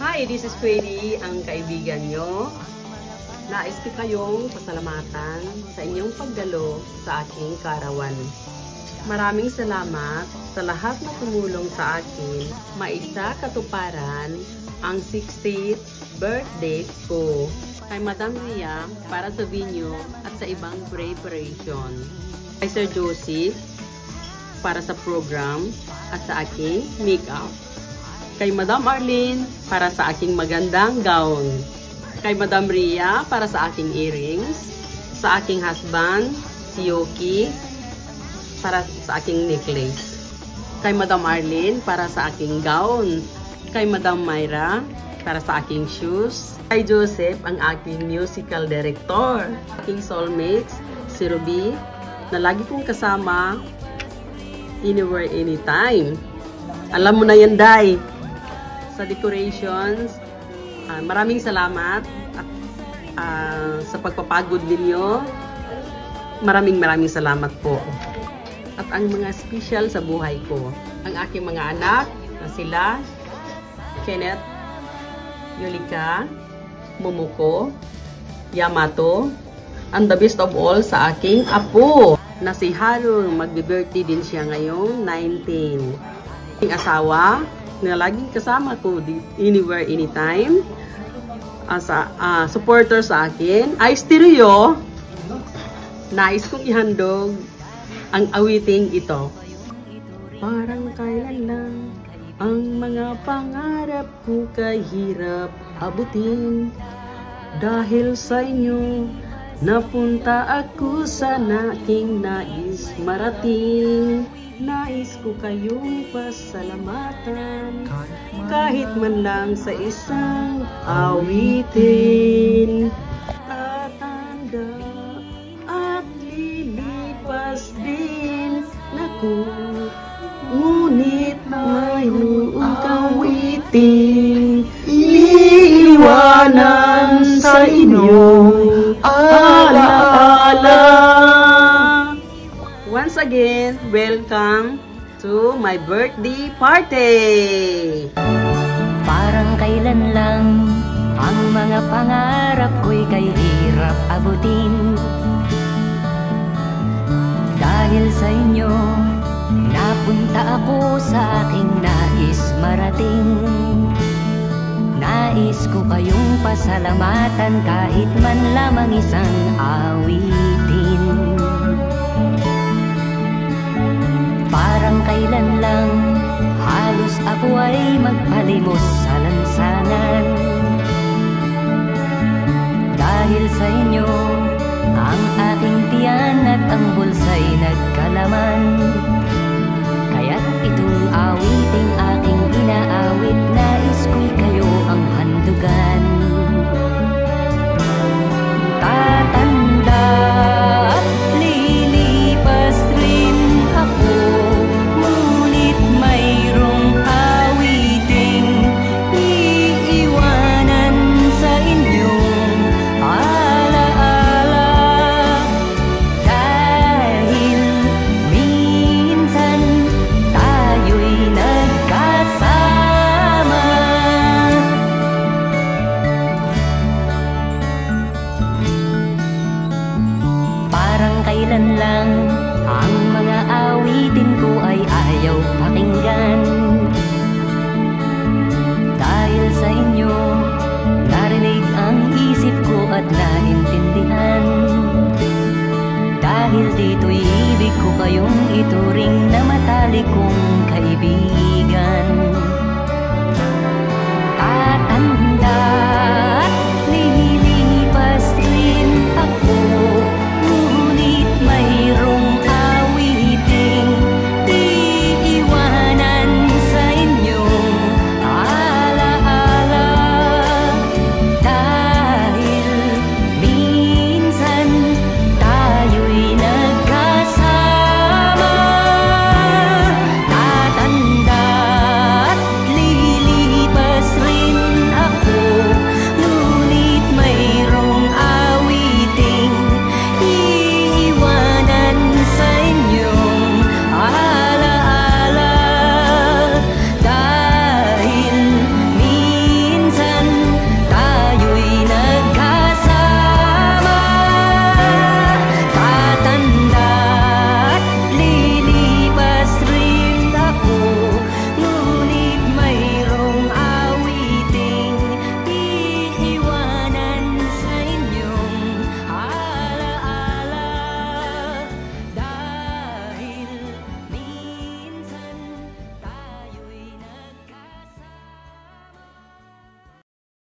Hi, this is Query, ang kaibigan nyo. Nais ko kayong pasalamatan sa inyong pagdalo sa aking karawan. Maraming salamat sa lahat na tumulong sa akin maisa katuparan ang 60th birthday ko. Kay Madam Ria para sa venue at sa ibang preparation. Kay Sir Joseph para sa program at sa aking makeup. Kay Madam Arlene para sa aking magandang gown. Kay Madam Ria para sa aking earrings. Sa aking husband, si Yoki, para sa aking necklace. Kay Madam Arlene para sa aking gown. Kay Madam Myra para sa aking shoes. Kay Joseph, ang aking musical director. Aking soulmates, si Ruby, na lagi kong kasama anywhere, anytime. Alam mo na yan, Day. Sa decorations, maraming salamat at sa pagpapagod ninyo. Maraming salamat po. At ang mga special sa buhay ko, ang aking mga anak na sila Kenneth, Yulika, Momoko, Yamato, and the best of all sa aking apo na si Harun. Magbe-birthday din siya ngayong 19. Aking asawa na laging kasama ko anywhere, anytime. As a supporter sa akin, ay stereo. Nais kong ihandog ang awiting ito. Parang kailan lang ang mga pangarap ko kahirap abutin. Dahil sa inyo, napunta ako sa aking nais marating. Nais ko kayong pasalamatan, kahit man lang sa isang awitin. Tatanda at lilipas din naku, ngunit mayroong kawiting iiwanan sa inyong alaala. Once again, welcome to my birthday party! Parang kailan lang ang mga pangarap ko'y kahirap abutin. Dahil sa inyo, napunta ako sa aking nais marating. Nais ko kayong pasalamatan kahit man lamang isang awitin. Parang kailan lang halos ako ay magpalimos sa lansangan. Dahil sa inyo, ang aking tiyan at ang bulsa'y nagkalaman. Kaya't itong awiting aking inaawit, nais ko'y kayo ang handugan. Tatanda at lilipas rin ako, ngunit mayroong awiting iiwanan sa inyong alaala. Dahil minsan tayo'y nagkasama. Parang kailan lang ang mga awitin ko ay ayaw pakinggan. Dahil sa inyo, narinig ang isip ko at naintindihan. Dahil dito'y ibig ko kayong ituring na matalik kong kaibigan.